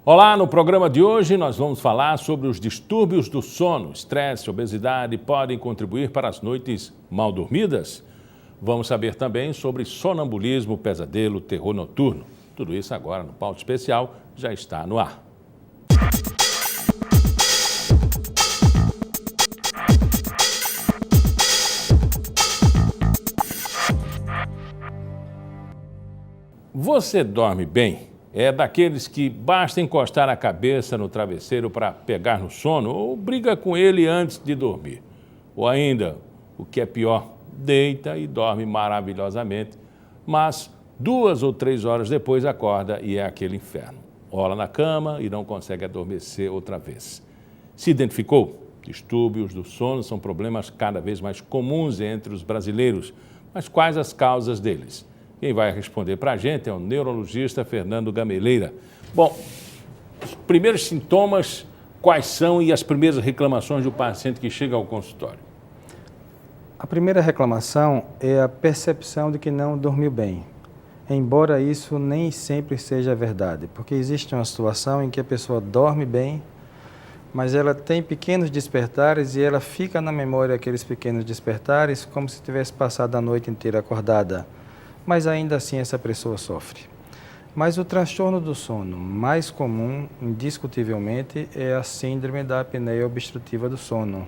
Olá, no programa de hoje nós vamos falar sobre os distúrbios do sono. Estresse, obesidade podem contribuir para as noites mal dormidas? Vamos saber também sobre sonambulismo, pesadelo, terror noturno. Tudo isso agora no Pauta Especial, já está no ar. Você dorme bem? É daqueles que basta encostar a cabeça no travesseiro para pegar no sono ou briga com ele antes de dormir? Ou ainda, o que é pior, deita e dorme maravilhosamente, mas 2 ou 3 horas depois acorda e é aquele inferno. Rola na cama e não consegue adormecer outra vez. Se identificou? Distúrbios do sono são problemas cada vez mais comuns entre os brasileiros. Mas quais as causas deles? Quem vai responder para a gente é o neurologista Fernando Gameleira. Bom, os primeiros sintomas, quais são e as primeiras reclamações do paciente que chega ao consultório? A primeira reclamação é a percepção de que não dormiu bem, embora isso nem sempre seja verdade, porque existe uma situação em que a pessoa dorme bem, mas ela tem pequenos despertares e ela fica na memória aqueles pequenos despertares como se tivesse passado a noite inteira acordada. Mas ainda assim essa pessoa sofre. Mas o transtorno do sono mais comum, indiscutivelmente, é a síndrome da apneia obstrutiva do sono.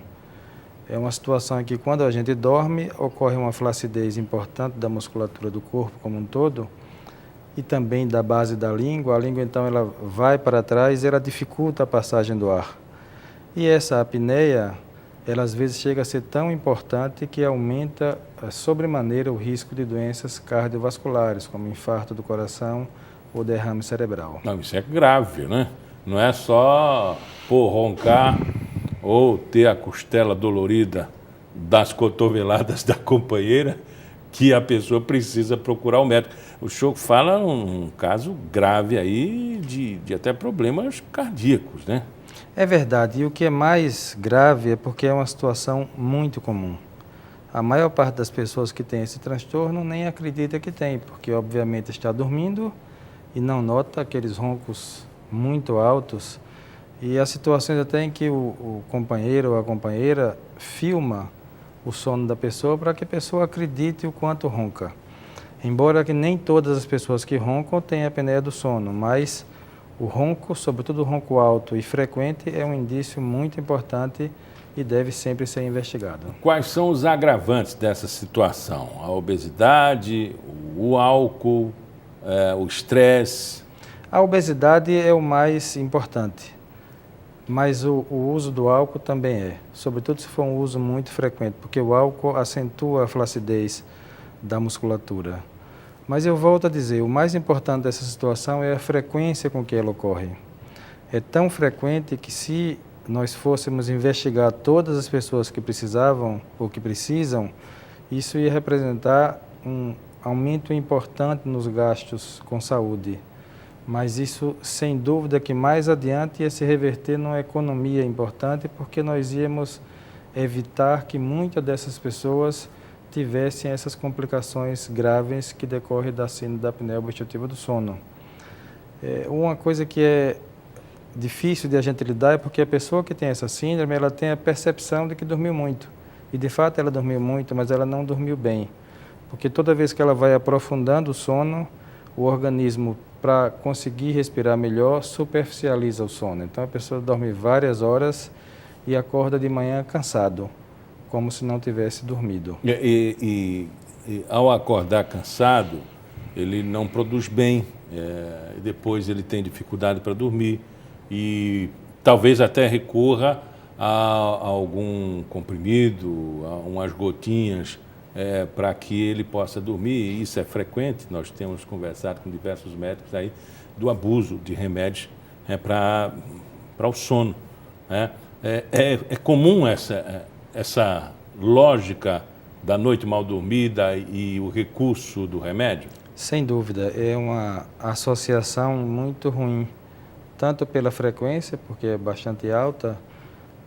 É uma situação em que quando a gente dorme, ocorre uma flacidez importante da musculatura do corpo como um todo e também da base da língua. A língua então ela vai para trás e ela dificulta a passagem do ar. E essa apneia, ela às vezes chega a ser tão importante que aumenta sobremaneira o risco de doenças cardiovasculares, como infarto do coração ou derrame cerebral. Não, isso é grave, né? Não é só roncar ou ter a costela dolorida das cotoveladas da companheira que a pessoa precisa procurar o médico. O senhor fala um caso grave aí de até problemas cardíacos, né? É verdade, e o que é mais grave é porque é uma situação muito comum. A maior parte das pessoas que tem esse transtorno nem acredita que tem, porque obviamente está dormindo e não nota aqueles roncos muito altos. E há situações até em que o companheiro ou a companheira filma o sono da pessoa para que a pessoa acredite o quanto ronca. Embora que nem todas as pessoas que roncam têm apneia do sono, mas o ronco, sobretudo o ronco alto e frequente, é um indício muito importante e deve sempre ser investigado. Quais são os agravantes dessa situação? A obesidade, o álcool, o estresse? A obesidade é o mais importante, mas o uso do álcool também é, sobretudo se for um uso muito frequente, porque o álcool acentua a flacidez da musculatura. Mas eu volto a dizer, o mais importante dessa situação é a frequência com que ela ocorre. É tão frequente que se nós fôssemos investigar todas as pessoas que precisavam ou que precisam, isso ia representar um aumento importante nos gastos com saúde. Mas isso, sem dúvida, que mais adiante ia se reverter numa economia importante, porque nós íamos evitar que muitas dessas pessoas tivessem essas complicações graves que decorrem da síndrome da apneia obstrutiva do sono. Uma coisa que é difícil de a gente lidar é porque a pessoa que tem essa síndrome, ela tem a percepção de que dormiu muito. E de fato ela dormiu muito, mas ela não dormiu bem. Porque toda vez que ela vai aprofundando o sono, o organismo, para conseguir respirar melhor, superficializa o sono. Então a pessoa dorme várias horas e acorda de manhã cansado, como se não tivesse dormido. E ao acordar cansado, ele não produz bem, depois ele tem dificuldade para dormir e talvez até recorra a algum comprimido, a umas gotinhas para que ele possa dormir. Isso é frequente, nós temos conversado com diversos médicos aí do abuso de remédios para o sono, né? É comum essa lógica da noite mal dormida e o recurso do remédio? Sem dúvida, é uma associação muito ruim, tanto pela frequência, porque é bastante alta,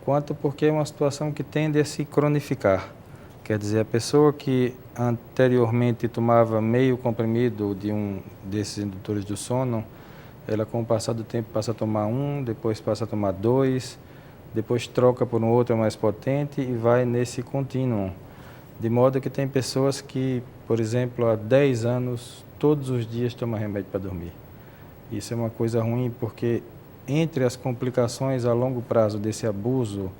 quanto porque é uma situação que tende a se cronificar. Quer dizer, a pessoa que anteriormente tomava meio comprimido de um desses indutores do sono, ela com o passar do tempo passa a tomar um, depois passa a tomar dois, depois troca por um outro mais potente e vai nesse contínuo. De modo que tem pessoas que, por exemplo, há 10 anos, todos os dias tomam remédio para dormir. Isso é uma coisa ruim porque entre as complicações a longo prazo desse abuso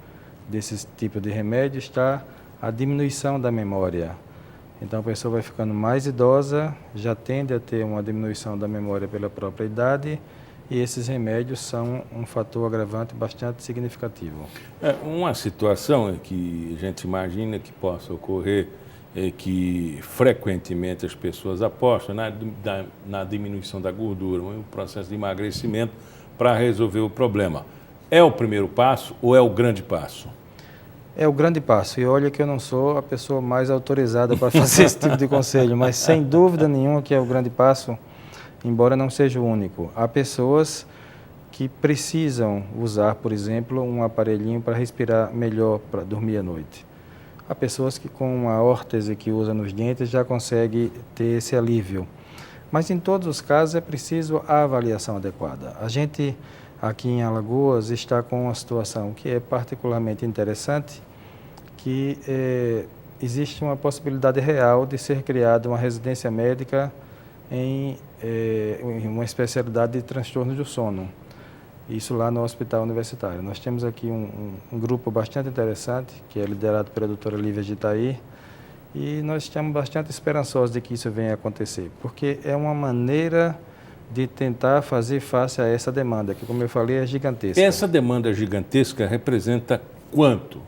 desse tipo de remédio está a diminuição da memória. Então a pessoa vai ficando mais idosa, já tende a ter uma diminuição da memória pela própria idade e esses remédios são um fator agravante bastante significativo. Uma situação que a gente imagina que possa ocorrer é que frequentemente as pessoas apostam na diminuição da gordura, um processo de emagrecimento para resolver o problema. É o primeiro passo ou é o grande passo? É o grande passo. E olha que eu não sou a pessoa mais autorizada para fazer esse tipo de conselho, mas sem dúvida nenhuma que é o grande passo, embora não seja o único. Há pessoas que precisam usar, por exemplo, um aparelhinho para respirar melhor, para dormir à noite. Há pessoas que com uma órtese que usa nos dentes já consegue ter esse alívio. Mas em todos os casos é preciso a avaliação adequada. A gente aqui em Alagoas está com uma situação que é particularmente interessante, que existe uma possibilidade real de ser criada uma residência médica em uma especialidade de transtorno do sono. Isso lá no Hospital Universitário. Nós temos aqui um grupo bastante interessante, que é liderado pela doutora Lívia de Itaí, e nós estamos bastante esperançosos de que isso venha a acontecer, porque é uma maneira de tentar fazer face a essa demanda, que, como eu falei, é gigantesca. Essa demanda gigantesca representa quanto?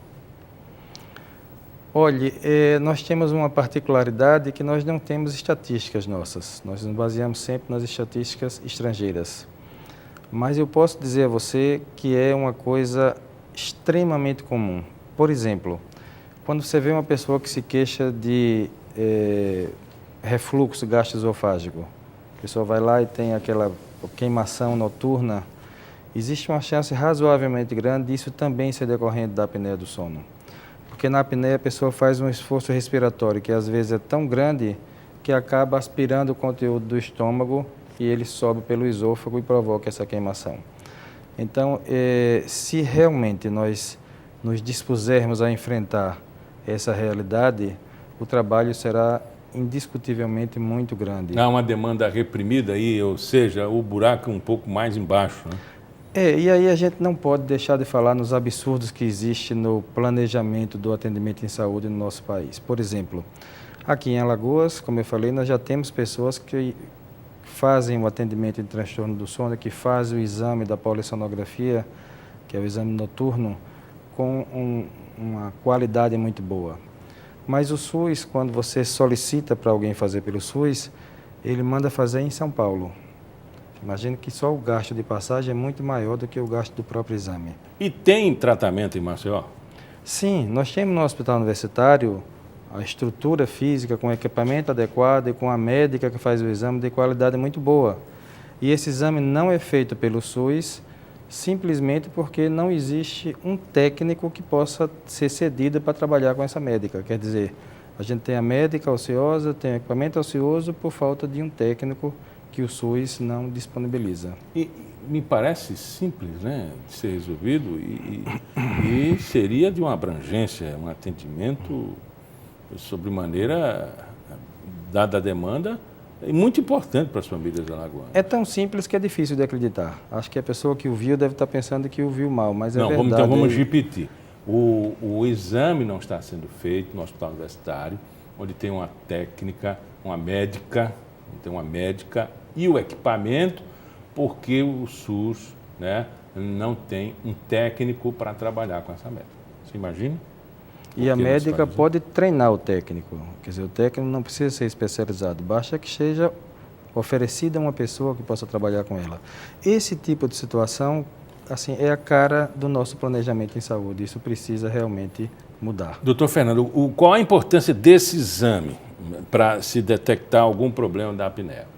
Olhe, nós temos uma particularidade que nós não temos estatísticas nossas. Nós nos baseamos sempre nas estatísticas estrangeiras. Mas eu posso dizer a você que é uma coisa extremamente comum. Por exemplo, quando você vê uma pessoa que se queixa de refluxo gastroesofágico, a pessoa vai lá e tem aquela queimação noturna, existe uma chance razoavelmente grande disso também ser decorrente da apneia do sono. Porque na apneia a pessoa faz um esforço respiratório que às vezes é tão grande que acaba aspirando o conteúdo do estômago e ele sobe pelo esôfago e provoca essa queimação. Então, se realmente nós nos dispusermos a enfrentar essa realidade, o trabalho será indiscutivelmente muito grande. Há uma demanda reprimida aí, ou seja, o buraco um pouco mais embaixo, né? E aí a gente não pode deixar de falar nos absurdos que existem no planejamento do atendimento em saúde no nosso país. Por exemplo, aqui em Alagoas, como eu falei, nós já temos pessoas que fazem o atendimento em transtorno do sono, que fazem o exame da polissonografia, que é o exame noturno, com uma qualidade muito boa. Mas o SUS, quando você solicita para alguém fazer pelo SUS, ele manda fazer em São Paulo. Imagina que só o gasto de passagem é muito maior do que o gasto do próprio exame. E tem tratamento em Maceió? Sim, nós temos no Hospital Universitário a estrutura física com equipamento adequado e com a médica que faz o exame de qualidade muito boa. E esse exame não é feito pelo SUS simplesmente porque não existe um técnico que possa ser cedido para trabalhar com essa médica. Quer dizer, a gente tem a médica ociosa, tem o equipamento ocioso por falta de um técnico que o SUS não disponibiliza. E me parece simples, né, de ser resolvido e seria de uma abrangência, um atendimento sobremaneira, dada a demanda, e muito importante para as famílias alagoanas. É tão simples que é difícil de acreditar. Acho que a pessoa que o viu deve estar pensando que o viu mal, mas é verdade. Então vamos repetir. O exame não está sendo feito no Hospital Universitário, onde tem uma técnica, uma médica e o equipamento, porque o SUS, né, não tem um técnico para trabalhar com essa médica. Você imagina? E a médica pode treinar o técnico. Quer dizer, o técnico não precisa ser especializado, basta que seja oferecida uma pessoa que possa trabalhar com ela. Esse tipo de situação, assim, é a cara do nosso planejamento em saúde. Isso precisa realmente mudar. Doutor Fernando, qual a importância desse exame para se detectar algum problema da apneia?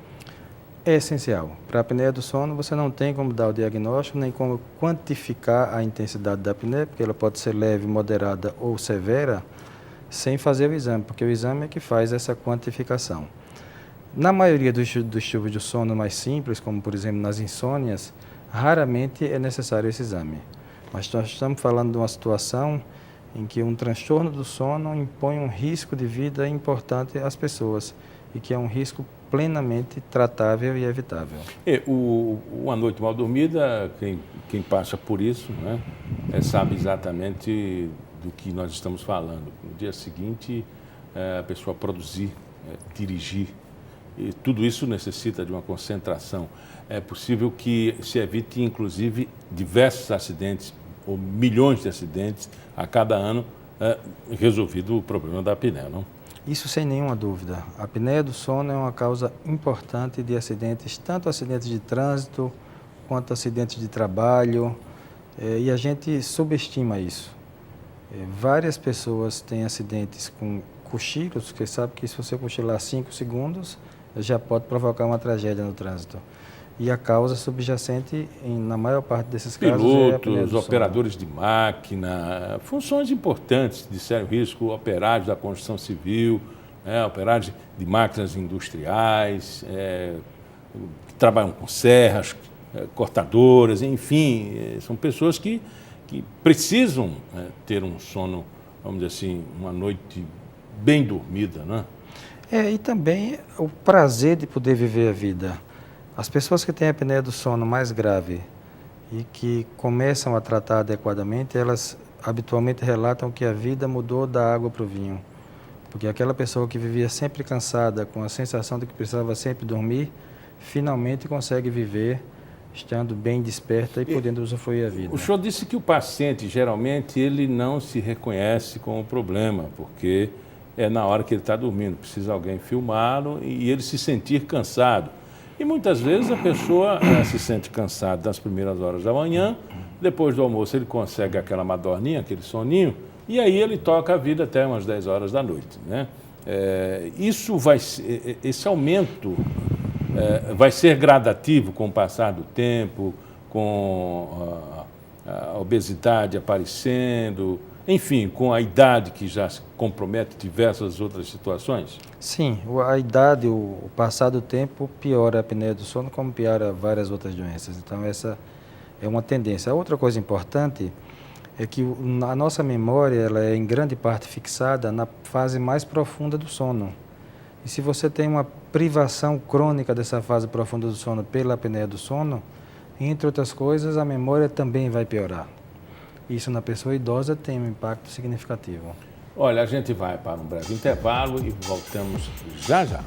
É essencial. Para a apneia do sono, você não tem como dar o diagnóstico, nem como quantificar a intensidade da apneia, porque ela pode ser leve, moderada ou severa, sem fazer o exame, porque o exame é que faz essa quantificação. Na maioria dos distúrbios do sono mais simples, como por exemplo nas insônias, raramente é necessário esse exame. Mas nós estamos falando de uma situação em que um transtorno do sono impõe um risco de vida importante às pessoas e que é um risco plenamente tratável e evitável. Uma noite mal dormida, quem passa por isso, né, sabe exatamente do que nós estamos falando. No dia seguinte, a pessoa produzir, dirigir, e tudo isso necessita de uma concentração. É possível que se evite, inclusive, diversos acidentes, ou milhões de acidentes a cada ano, resolvido o problema da apneia, não? Isso sem nenhuma dúvida. A apneia do sono é uma causa importante de acidentes, tanto acidentes de trânsito quanto acidentes de trabalho, e a gente subestima isso. Várias pessoas têm acidentes com cochilos, porque sabe que se você cochilar 5 segundos, já pode provocar uma tragédia no trânsito. E a causa subjacente, na maior parte desses casos, é a apneia do sono. Pilotos, operadores de máquina, funções importantes de sério risco, operários da construção civil, operários de máquinas industriais, que trabalham com serras, cortadoras, enfim, são pessoas que precisam ter um sono, vamos dizer assim, uma noite bem dormida, né? E também o prazer de poder viver a vida. As pessoas que têm a apneia do sono mais grave e que começam a tratar adequadamente, elas habitualmente relatam que a vida mudou da água para o vinho. Porque aquela pessoa que vivia sempre cansada, com a sensação de que precisava sempre dormir, finalmente consegue viver estando bem desperta e podendo usufruir a vida. O senhor disse que o paciente, geralmente, ele não se reconhece com o problema, porque é na hora que ele está dormindo, precisa alguém filmá-lo e ele se sentir cansado. E muitas vezes a pessoa se sente cansada nas primeiras horas da manhã, depois do almoço ele consegue aquela madorninha, aquele soninho, e aí ele toca a vida até umas 10 horas da noite, né? Esse aumento vai ser gradativo com o passar do tempo, com a obesidade aparecendo, enfim, com a idade que já compromete diversas outras situações? Sim, a idade, o passar do tempo piora a apneia do sono, como piora várias outras doenças. Então, essa é uma tendência. A outra coisa importante é que a nossa memória ela é em grande parte fixada na fase mais profunda do sono. E se você tem uma privação crônica dessa fase profunda do sono pela apneia do sono, entre outras coisas, a memória também vai piorar. Isso na pessoa idosa tem um impacto significativo. Olha, a gente vai para um breve intervalo e voltamos já já.